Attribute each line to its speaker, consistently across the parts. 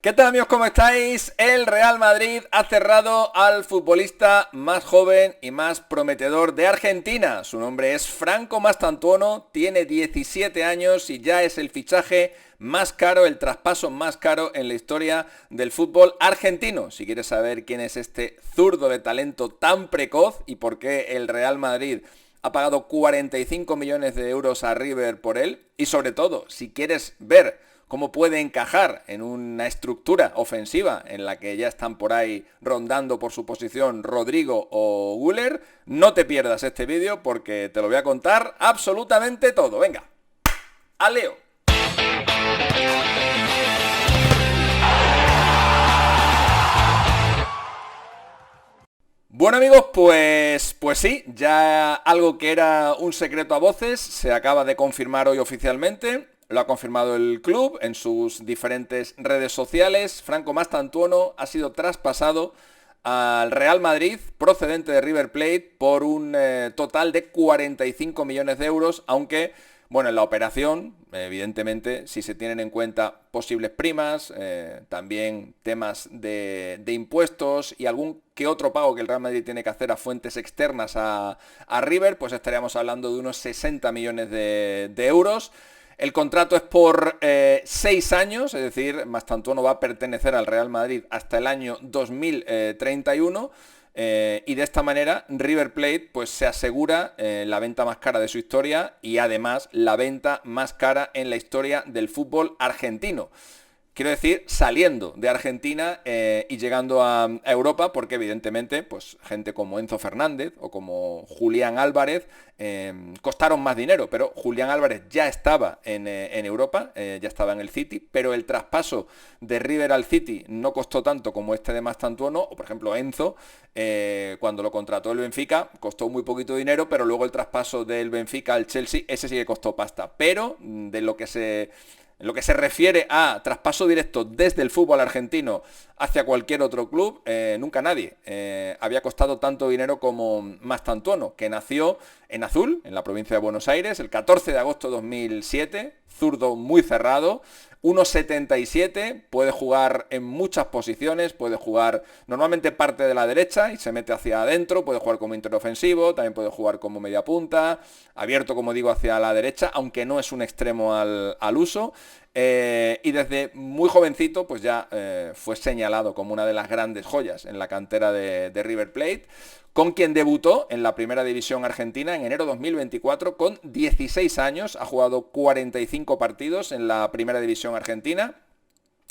Speaker 1: ¿Qué tal, amigos? ¿Cómo estáis? El Real Madrid ha cerrado al futbolista más joven y más prometedor de Argentina. Su nombre es Franco Mastantuono, tiene 17 años y ya es el fichaje más caro, el traspaso más caro en la historia del fútbol argentino. Si quieres saber quién es este zurdo de talento tan precoz y por qué el Real Madrid ha pagado 45 millones de euros a River por él, y sobre todo, si quieres ver cómo puede encajar en una estructura ofensiva en la que ya están por ahí rondando por su posición Rodrigo o Güler, no te pierdas este vídeo porque te lo voy a contar absolutamente todo. Venga, ¡a Leo! Bueno, amigos, pues sí, ya algo que era un secreto a voces se acaba de confirmar hoy oficialmente. Lo ha confirmado el club en sus diferentes redes sociales. Franco Mastantuono ha sido traspasado al Real Madrid, procedente de River Plate, por un total de 45 millones de euros, aunque, bueno, en la operación, evidentemente, si se tienen en cuenta posibles primas, también temas de impuestos y algún que otro pago que el Real Madrid tiene que hacer a fuentes externas a River, pues estaríamos hablando de unos 60 millones de euros. El contrato es por 6 años, es decir, Mastantuono va a pertenecer al Real Madrid hasta el año 2031. Y de esta manera River Plate pues se asegura la venta más cara de su historia y además la venta más cara en la historia del fútbol argentino. Quiero decir, saliendo de Argentina y llegando a Europa, porque evidentemente, pues gente como Enzo Fernández o como Julián Álvarez costaron más dinero, pero Julián Álvarez ya estaba en Europa, ya estaba en el City, pero el traspaso de River al City no costó tanto como este de Mastantuono, o por ejemplo Enzo, cuando lo contrató el Benfica, costó muy poquito dinero, pero luego el traspaso del Benfica al Chelsea, ese sí que costó pasta, pero de lo que se... En lo que se refiere a traspaso directo desde el fútbol argentino hacia cualquier otro club, nunca nadie había costado tanto dinero como Mastantuono, que nació en Azul, en la provincia de Buenos Aires, el 14 de agosto de 2007, zurdo muy cerrado, 1,77, puede jugar en muchas posiciones, puede jugar normalmente parte de la derecha y se mete hacia adentro, puede jugar como interofensivo, también puede jugar como media punta, abierto como digo hacia la derecha, aunque no es un extremo al uso. Y desde muy jovencito pues ya fue señalado como una de las grandes joyas en la cantera de River Plate, con quien debutó en la primera división argentina en enero 2024 con 16 años, ha jugado 45 partidos en la primera división argentina,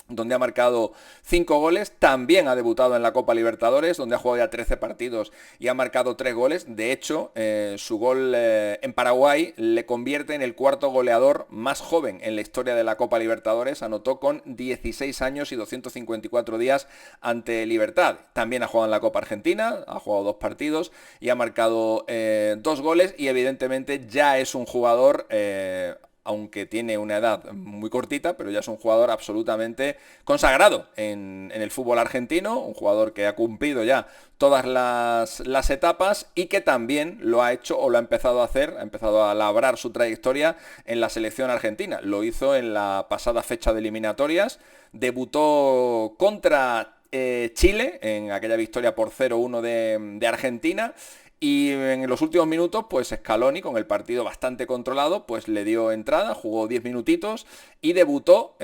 Speaker 1: donde ha marcado 5 goles, también ha debutado en la Copa Libertadores, donde ha jugado ya 13 partidos y ha marcado 3 goles. De hecho, su gol en Paraguay le convierte en el cuarto goleador más joven en la historia de la Copa Libertadores. Anotó con 16 años y 254 días ante Libertad. También ha jugado en la Copa Argentina, ha jugado 2 partidos y ha marcado 2 goles y evidentemente ya es un jugador... aunque tiene una edad muy cortita, pero ya es un jugador absolutamente consagrado en el fútbol argentino, un jugador que ha cumplido ya todas las etapas y que también lo ha hecho o lo ha empezado a hacer, ha empezado a labrar su trayectoria en la selección argentina. Lo hizo en la pasada fecha de eliminatorias, debutó contra Chile en aquella victoria por 0-1 de Argentina. Y en los últimos minutos, pues Scaloni, con el partido bastante controlado, pues le dio entrada, jugó 10 minutitos y debutó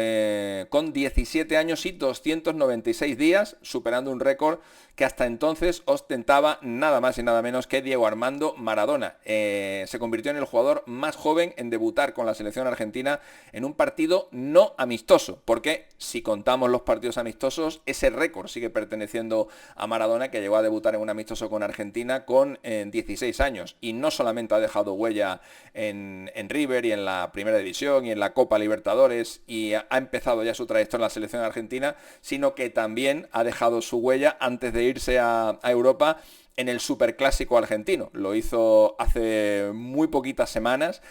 Speaker 1: con 17 años y 296 días, superando un récord que hasta entonces ostentaba nada más y nada menos que Diego Armando Maradona. Se convirtió en el jugador más joven en debutar con la selección argentina en un partido no amistoso, porque si contamos los partidos amistosos, ese récord sigue perteneciendo a Maradona, que llegó a debutar en un amistoso con Argentina con 16 años y no solamente ha dejado huella en River y en la Primera División y en la Copa Libertadores y ha empezado ya su trayectoria en la selección argentina, sino que también ha dejado su huella antes de irse a Europa en el superclásico argentino. Lo hizo hace muy poquitas semanas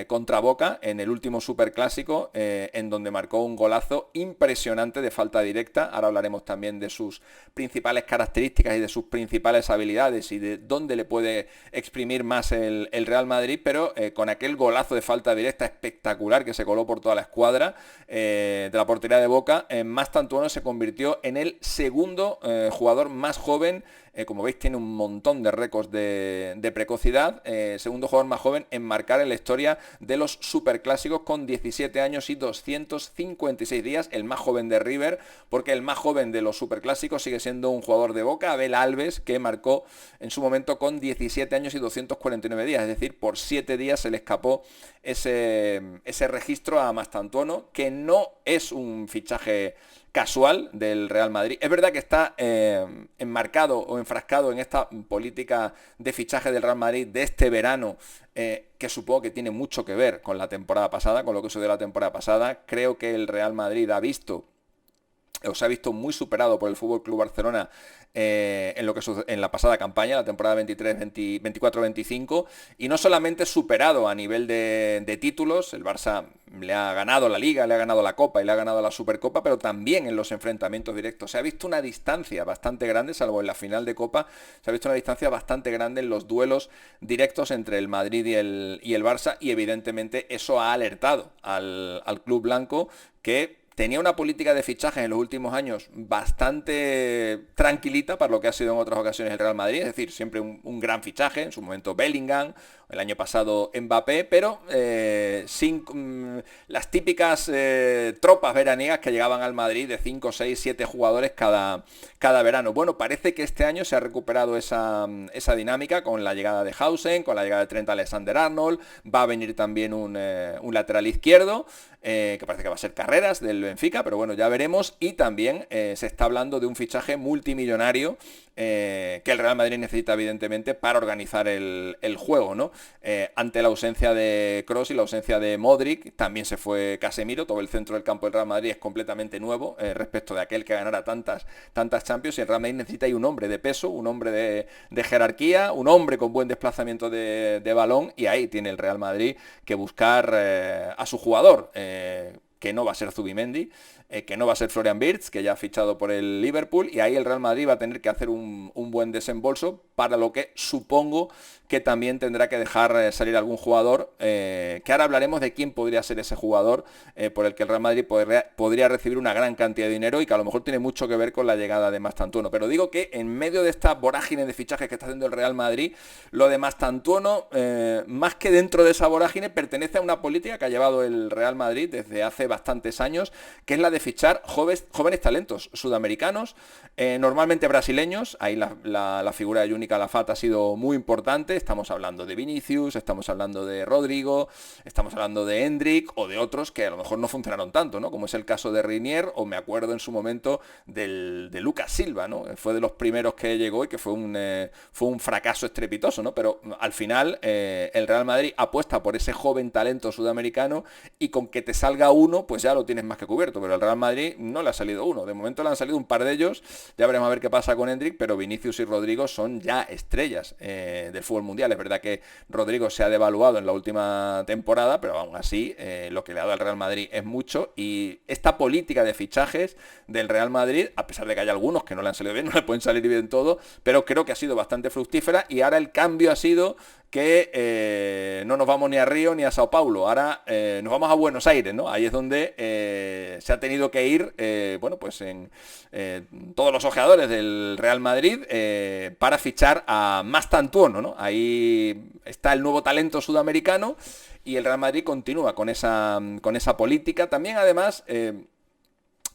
Speaker 1: contra Boca en el último superclásico, en donde marcó un golazo impresionante de falta directa. Ahora hablaremos también de sus principales características y de sus principales habilidades y de dónde le puede exprimir más el Real Madrid, pero con aquel golazo de falta directa espectacular que se coló por toda la escuadra de la portería de Boca, Mastantuono se convirtió en el segundo jugador más joven. Como veis, tiene un montón de récords de precocidad. Segundo jugador más joven en marcar en la historia de los superclásicos, con 17 años y 256 días. El más joven de River, porque el más joven de los superclásicos sigue siendo un jugador de Boca, Abel Alves, que marcó en su momento con 17 años y 249 días. Es decir, por 7 días se le escapó ese registro a Mastantuono, que no es un fichaje casual del Real Madrid. Es verdad que está enmarcado o enfrascado en esta política de fichaje del Real Madrid de este verano, que supongo que tiene mucho que ver con la temporada pasada, con lo que sucedió la temporada pasada. Creo que el Real Madrid se ha visto muy superado por el Fútbol Club Barcelona en la pasada campaña, la temporada 24-25, y no solamente superado a nivel de títulos. El Barça le ha ganado la Liga, le ha ganado la Copa y le ha ganado la Supercopa, pero también en los enfrentamientos directos. Se ha visto una distancia bastante grande, salvo en la final de Copa, se ha visto una distancia bastante grande en los duelos directos entre el Madrid y el Barça, y evidentemente eso ha alertado al club blanco, que tenía una política de fichajes en los últimos años bastante tranquilita para lo que ha sido en otras ocasiones el Real Madrid. Es decir, siempre un gran fichaje, en su momento Bellingham, el año pasado Mbappé, pero sin las típicas tropas veraniegas que llegaban al Madrid de 5, 6, 7 jugadores cada verano. Bueno, parece que este año se ha recuperado esa dinámica con la llegada de Hausen, con la llegada de Trent Alexander-Arnold. Va a venir también un lateral izquierdo, que parece que va a ser Carreras, del Benfica, pero bueno, ya veremos. Y también se está hablando de un fichaje multimillonario que el Real Madrid necesita, evidentemente, para organizar el juego, ¿no? Ante la ausencia de Kroos y la ausencia de Modric, también se fue Casemiro. Todo el centro del campo del Real Madrid es completamente nuevo respecto de aquel que ganara tantas Champions, y el Real Madrid necesita ahí un hombre de peso, un hombre de jerarquía, un hombre con buen desplazamiento de balón, y ahí tiene el Real Madrid que buscar a su jugador, que no va a ser Zubimendi, que no va a ser Florian Wirtz, que ya ha fichado por el Liverpool, y ahí el Real Madrid va a tener que hacer un buen desembolso, para lo que supongo que también tendrá que dejar salir algún jugador, que ahora hablaremos de quién podría ser ese jugador por el que el Real Madrid podría recibir una gran cantidad de dinero, y que a lo mejor tiene mucho que ver con la llegada de Mastantuono. Pero digo que en medio de esta vorágine de fichajes que está haciendo el Real Madrid, lo de Mastantuono, más que dentro de esa vorágine, pertenece a una política que ha llevado el Real Madrid desde hace bastantes años, que es la de fichar jóvenes talentos sudamericanos, normalmente brasileños. Ahí la figura de Juni Calafat ha sido muy importante. Estamos hablando de Vinicius, estamos hablando de Rodrigo, estamos hablando de Endrick, o de otros que a lo mejor no funcionaron tanto, ¿no? Como es el caso de Reinier, o me acuerdo en su momento de Lucas Silva, ¿no? Fue de los primeros que llegó y que fue un fracaso estrepitoso, ¿no? Pero al final el Real Madrid apuesta por ese joven talento sudamericano, y con que te salga uno, pues ya lo tienes más que cubierto. Pero al Real Madrid no le ha salido uno. De momento le han salido un par de ellos. Ya veremos a ver qué pasa con Endrick, pero Vinicius y Rodrigo son ya estrellas del fútbol mundial. Es verdad que Rodrigo se ha devaluado en la última temporada, pero aún así lo que le ha dado al Real Madrid es mucho. Y esta política de fichajes del Real Madrid, a pesar de que hay algunos que no le han salido bien, no le pueden salir bien todo, pero creo que ha sido bastante fructífera. Y ahora el cambio ha sido que no nos vamos ni a Río ni a Sao Paulo, ahora nos vamos a Buenos Aires, ¿no? Ahí es donde se ha tenido que ir, pues en todos los ojeadores del Real Madrid para fichar a Mastantuono, ¿no? Ahí está el nuevo talento sudamericano, y el Real Madrid continúa con esa política. También, además,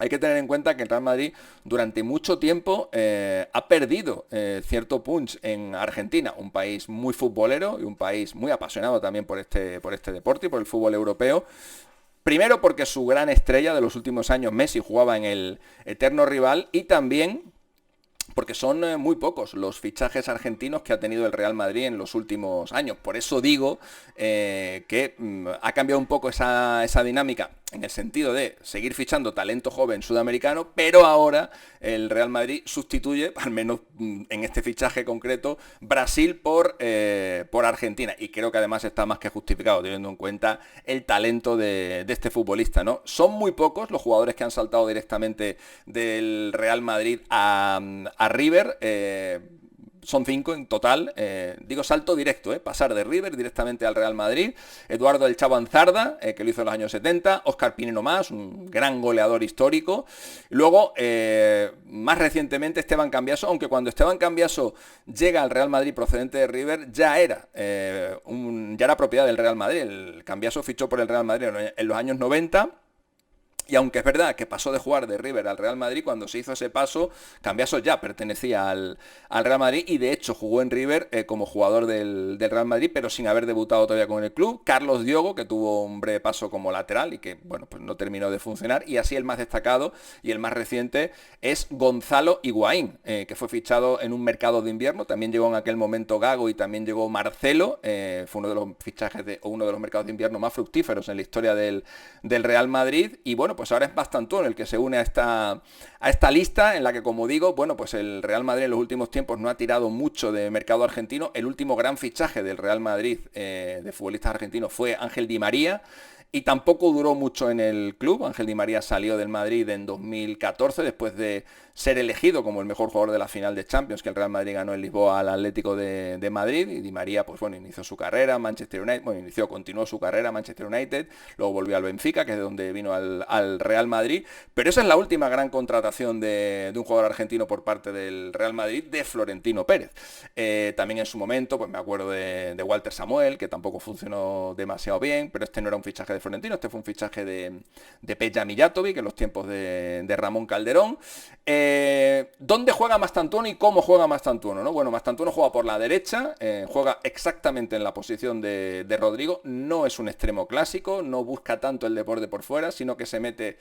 Speaker 1: hay que tener en cuenta que el Real Madrid durante mucho tiempo ha perdido cierto punch en Argentina, un país muy futbolero y un país muy apasionado también por este deporte y por el fútbol europeo. Primero porque su gran estrella de los últimos años, Messi, jugaba en el eterno rival, y también porque son muy pocos los fichajes argentinos que ha tenido el Real Madrid en los últimos años. Por eso digo que ha cambiado un poco esa dinámica. en el sentido de seguir fichando talento joven sudamericano, pero ahora el Real Madrid sustituye, al menos en este fichaje concreto, Brasil por Argentina. Y creo que además está más que justificado, teniendo en cuenta el talento de este futbolista, ¿no? Son muy pocos los jugadores que han saltado directamente del Real Madrid a River. Son 5 en total, digo salto directo, pasar de River directamente al Real Madrid. Eduardo El Chavo Anzarda, que lo hizo en los años 70, Óscar Pineno Más, un gran goleador histórico. Luego, más recientemente, Esteban Cambiaso, aunque cuando Esteban Cambiaso llega al Real Madrid procedente de River, ya era propiedad del Real Madrid. El Cambiaso fichó por el Real Madrid en los años 90. Y aunque es verdad que pasó de jugar de River al Real Madrid, cuando se hizo ese paso, Cambiaso ya pertenecía al Real Madrid y de hecho jugó en River como jugador del Real Madrid, pero sin haber debutado todavía con el club. Carlos Diogo, que tuvo un breve paso como lateral y que, bueno, pues no terminó de funcionar. Y así el más destacado y el más reciente es Gonzalo Higuaín, que fue fichado en un mercado de invierno. También llegó en aquel momento Gago y también llegó Marcelo. Fue uno de los fichajes uno de los mercados de invierno más fructíferos en la historia del Real Madrid. Y bueno, pues ahora es Mastantuono el que se une a esta lista en la que, como digo, bueno, pues el Real Madrid en los últimos tiempos no ha tirado mucho de mercado argentino. El último gran fichaje del Real Madrid de futbolistas argentinos fue Ángel Di María. Y tampoco duró mucho en el club. Ángel Di María salió del Madrid en 2014 después de ser elegido como el mejor jugador de la final de Champions que el Real Madrid ganó en Lisboa al Atlético de Madrid. Y Di María, pues bueno, inició su carrera en Manchester United, continuó su carrera en Manchester United, luego volvió al Benfica, que es de donde vino al Real Madrid. Pero esa es la última gran contratación de un jugador argentino por parte del Real Madrid, de Florentino Pérez. También en su momento, pues me acuerdo de Walter Samuel, que tampoco funcionó demasiado bien, pero este no era un fichaje de Florentino, este fue un fichaje de Peja Mijatovic en los tiempos de Ramón Calderón. ¿Dónde juega Mastantuono y cómo juega Mastantuono, ¿no? Bueno, Mastantuono juega por la derecha, juega exactamente en la posición de Rodrigo, no es un extremo clásico, no busca tanto el desborde por fuera, sino que se mete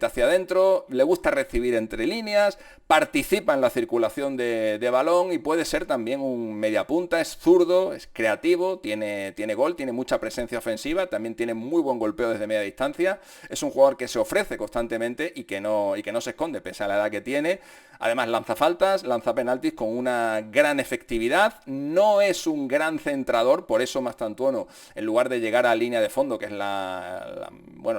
Speaker 1: hacia adentro, le gusta recibir entre líneas, participa en la circulación de balón y puede ser también un mediapunta, es zurdo, es creativo, tiene gol, tiene mucha presencia ofensiva, también tiene muy buen golpeo desde media distancia, es un jugador que se ofrece constantemente y que no se esconde pese a la edad que tiene. Además lanza faltas, lanza penaltis con una gran efectividad, no es un gran centrador, por eso Mastantuono, en lugar de llegar a línea de fondo, que es la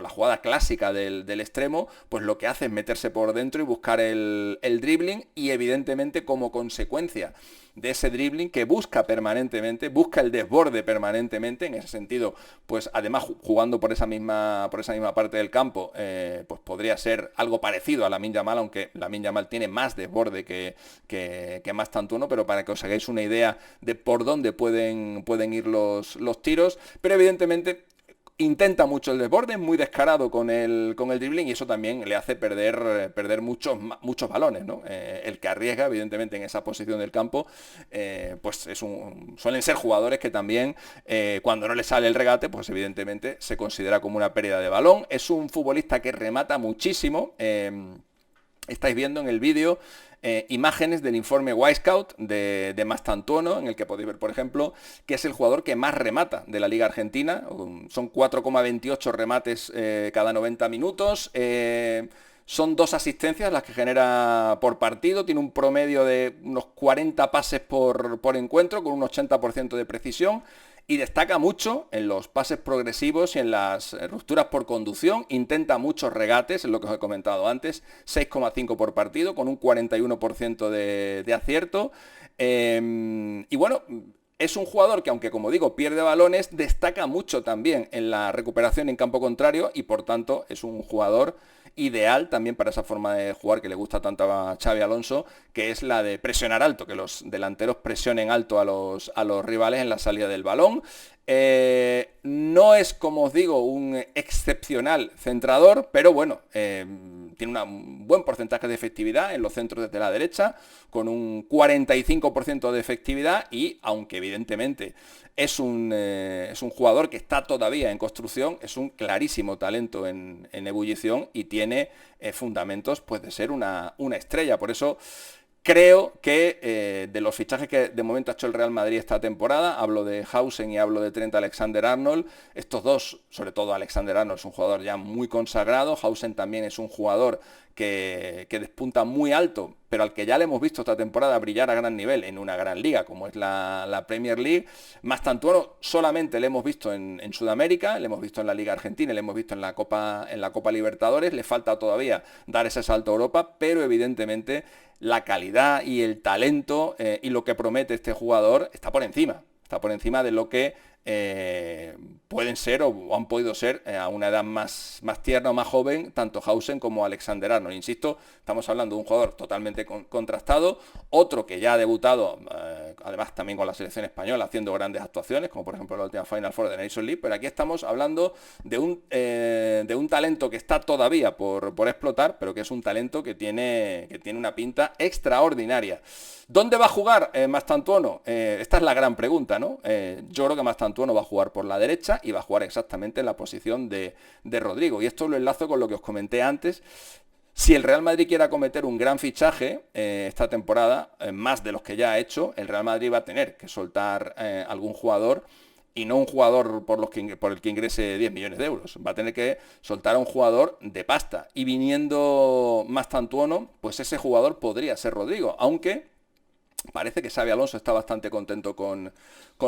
Speaker 1: jugada clásica del extremo, pues lo que hace es meterse por dentro y buscar el dribbling y evidentemente como consecuencia de ese dribbling que busca permanentemente, busca el desborde permanentemente, en ese sentido, pues además jugando por esa misma parte del campo, pues podría ser algo parecido a Lamine Yamal, aunque Lamine Yamal tiene más desborde que Mastantuono, pero para que os hagáis una idea de por dónde pueden ir los tiros, pero evidentemente intenta mucho el desborde, muy descarado con el dribbling y eso también le hace perder muchos balones, ¿no? El que arriesga, evidentemente, en esa posición del campo, pues suelen ser jugadores que también, cuando no le sale el regate, pues evidentemente se considera como una pérdida de balón. Es un futbolista que remata muchísimo. Estáis viendo en el vídeo imágenes del informe Wisecout de Mastantuono, en el que podéis ver, por ejemplo, que es el jugador que más remata de la Liga Argentina. Son 4,28 remates cada 90 minutos. Son 2 asistencias las que genera por partido. Tiene un promedio de unos 40 pases por encuentro, con un 80% de precisión. Y destaca mucho en los pases progresivos y en las rupturas por conducción. Intenta muchos regates, es lo que os he comentado antes. 6,5 por partido, con un 41% de acierto. Y bueno, es un jugador que, aunque como digo, pierde balones, destaca mucho también en la recuperación en campo contrario y por tanto es un jugador ideal también para esa forma de jugar que le gusta tanto a Xabi Alonso, que es la de presionar alto, que los delanteros presionen alto a los rivales en la salida del balón. No es, como os digo, un excepcional centrador, pero bueno, tiene un buen porcentaje de efectividad en los centros desde la derecha, con un 45% de efectividad y, aunque evidentemente es un jugador que está todavía en construcción, es un clarísimo talento en ebullición y tiene fundamentos pues, de ser una estrella. Por eso Creo que de los fichajes que de momento ha hecho el Real Madrid esta temporada, hablo de Hausen y hablo de Trent Alexander-Arnold, estos dos, sobre todo Alexander-Arnold, es un jugador ya muy consagrado, Hausen también es un jugador que despunta muy alto, pero al que ya le hemos visto esta temporada brillar a gran nivel en una gran liga, como es la Premier League. Mastantuono solamente le hemos visto en Sudamérica, le hemos visto en la Liga Argentina, le hemos visto en la Copa Libertadores, le falta todavía dar ese salto a Europa, pero evidentemente la calidad y el talento y lo que promete este jugador está por encima de lo que pueden ser o han podido ser a una edad más tierna o más joven, tanto Hausen como Alexander-Arnold. Insisto, estamos hablando de un jugador totalmente contrastado, otro que ya ha debutado, además también con la selección española, haciendo grandes actuaciones, como por ejemplo la última Final Four de Nations League, pero aquí estamos hablando de un talento que está todavía por explotar, pero que es un talento que tiene una pinta extraordinaria. ¿Dónde va a jugar Mastantuono? Esta es la gran pregunta, ¿no? Yo creo que Mastantuono va a jugar por la derecha y va a jugar exactamente en la posición de Rodrigo. Y esto lo enlazo con lo que os comenté antes. Si el Real Madrid quiere acometer un gran fichaje esta temporada, más de los que ya ha hecho, el Real Madrid va a tener que soltar algún jugador y no un jugador por el que ingrese 10 millones de euros. Va a tener que soltar a un jugador de pasta. Y viniendo Mastantuono, pues ese jugador podría ser Rodrigo, aunque parece que Xabi Alonso está bastante contento con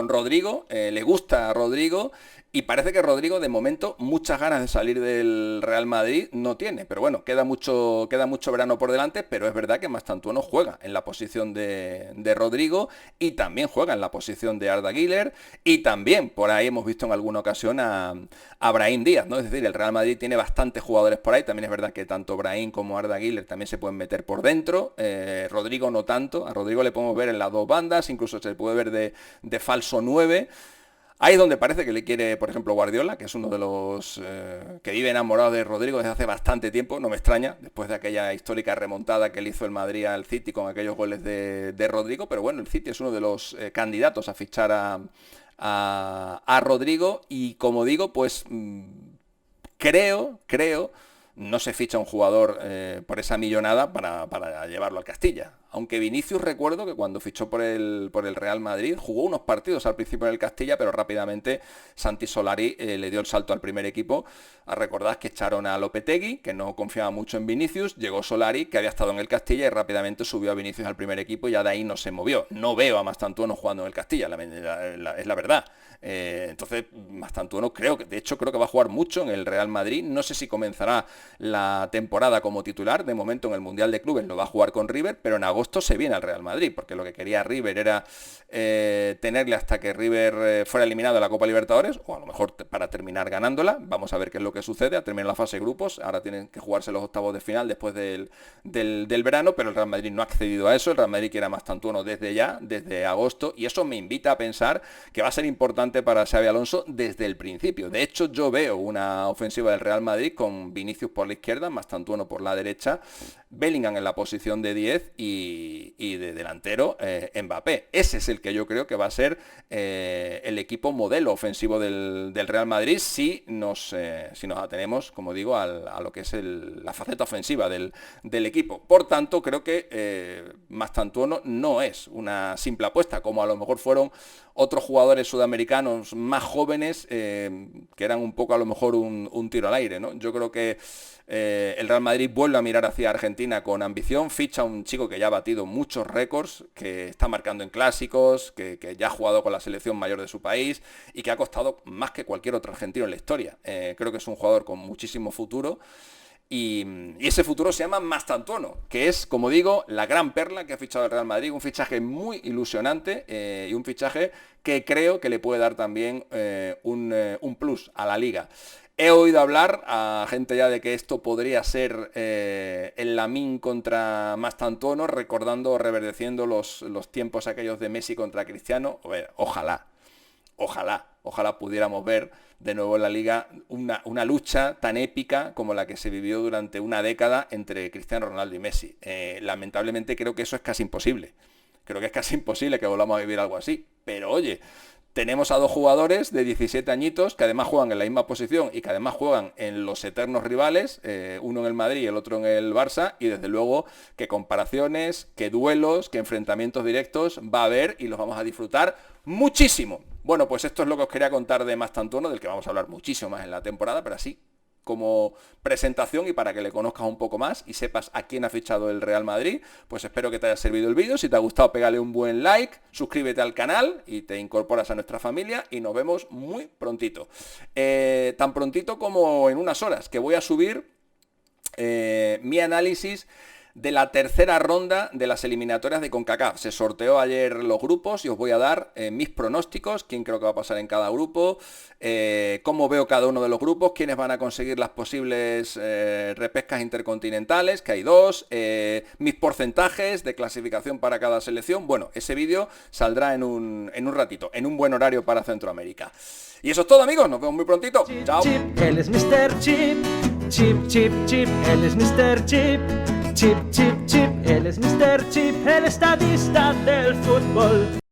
Speaker 1: Rodrigo, le gusta a Rodrigo y parece que Rodrigo de momento muchas ganas de salir del Real Madrid no tiene, pero bueno, queda mucho verano por delante, pero es verdad que Mastantuono juega en la posición de Rodrigo y también juega en la posición de Arda Güler y también por ahí hemos visto en alguna ocasión a Brahim Díaz, ¿no? Es decir, el Real Madrid tiene bastantes jugadores por ahí, también es verdad que tanto Brahim como Arda Güler también se pueden meter por dentro, Rodrigo no tanto, a Rodrigo le podemos ver en las dos bandas, incluso se puede ver de falso 9. Ahí es donde parece que le quiere, por ejemplo, Guardiola, que es uno de los que vive enamorado de Rodrigo desde hace bastante tiempo, no me extraña, después de aquella histórica remontada que le hizo el Madrid al City con aquellos goles de Rodrigo, pero bueno, el City es uno de los candidatos a fichar a Rodrigo y como digo, pues creo, no se ficha un jugador por esa millonada para llevarlo al Castilla. Aunque Vinicius recuerdo que cuando fichó por el Real Madrid jugó unos partidos al principio en el Castilla, pero rápidamente Santi Solari le dio el salto al primer equipo. Recordad que echaron a Lopetegui, que no confiaba mucho en Vinicius, llegó Solari, que había estado en el Castilla y rápidamente subió a Vinicius al primer equipo y ya de ahí no se movió. No veo a Mastantuono jugando en el Castilla, es la verdad. Entonces Mastantuono creo que va a jugar mucho en el Real Madrid. No sé si comenzará la temporada como titular, de momento en el Mundial de Clubes lo va a jugar con River, pero en agosto se viene al Real Madrid, porque lo que quería River era tenerle hasta que River fuera eliminado de la Copa Libertadores, o a lo mejor para terminar ganándola. Vamos a ver qué es lo que sucede, a terminar la fase de grupos, ahora tienen que jugarse los octavos de final después del verano, pero el Real Madrid no ha accedido a eso, el Real Madrid quiere a Mastantuono desde agosto, y eso me invita a pensar que va a ser importante para Xabi Alonso desde el principio. De hecho, yo veo una ofensiva del Real Madrid con Vinicius por la izquierda, Mastantuono por la derecha, Bellingham en la posición de 10 y de delantero Mbappé. Ese es el que yo creo que va a ser el equipo modelo ofensivo del Real Madrid si nos atenemos, como digo, a lo que es la faceta ofensiva del equipo. Por tanto, creo que Mastantuono no es una simple apuesta, como a lo mejor fueron otros jugadores sudamericanos más jóvenes que eran un poco a lo mejor un tiro al aire, ¿no? Yo creo que el Real Madrid vuelve a mirar hacia Argentina con ambición, ficha a un chico que ya ha batido muchos récords, que está marcando en clásicos, que ya ha jugado con la selección mayor de su país y que ha costado más que cualquier otro argentino en la historia. Creo que es un jugador con muchísimo futuro. Y ese futuro se llama Mastantuono, que es, como digo, la gran perla que ha fichado el Real Madrid, un fichaje muy ilusionante y un fichaje que creo que le puede dar también un plus a la liga. He oído hablar a gente ya de que esto podría ser el Lamine contra Mastantuono, recordando o reverdeciendo los tiempos aquellos de Messi contra Cristiano. Ojalá pudiéramos ver de nuevo en la liga una lucha tan épica como la que se vivió durante una década entre Cristiano Ronaldo y Messi. Lamentablemente creo que eso es casi imposible. Creo que es casi imposible que volvamos a vivir algo así. Pero oye, tenemos a dos jugadores de 17 añitos que además juegan en la misma posición y que además juegan en los eternos rivales, uno en el Madrid y el otro en el Barça, y desde luego que comparaciones, que duelos, que enfrentamientos directos va a haber y los vamos a disfrutar muchísimo. Bueno, pues esto es lo que os quería contar de Mastantuono, del que vamos a hablar muchísimo más en la temporada, pero así como presentación y para que le conozcas un poco más y sepas a quién ha fichado el Real Madrid, pues espero que te haya servido el vídeo. Si te ha gustado, pégale un buen like, suscríbete al canal y te incorporas a nuestra familia y nos vemos muy prontito. Tan prontito como en unas horas, que voy a subir mi análisis de la tercera ronda de las eliminatorias de CONCACAF. Se sorteó ayer los grupos y os voy a dar mis pronósticos, quién creo que va a pasar en cada grupo, cómo veo cada uno de los grupos, quiénes van a conseguir las posibles repescas intercontinentales, que hay dos, mis porcentajes de clasificación para cada selección. Bueno, ese vídeo saldrá en un ratito, en un buen horario para Centroamérica. Y eso es todo, amigos, nos vemos muy prontito. Chao.
Speaker 2: Él es Mr. Chip, Chip, Chip, Chip, él es Mr. Chip. Chip, chip, chip, él es Mr. Chip, el estadista del fútbol.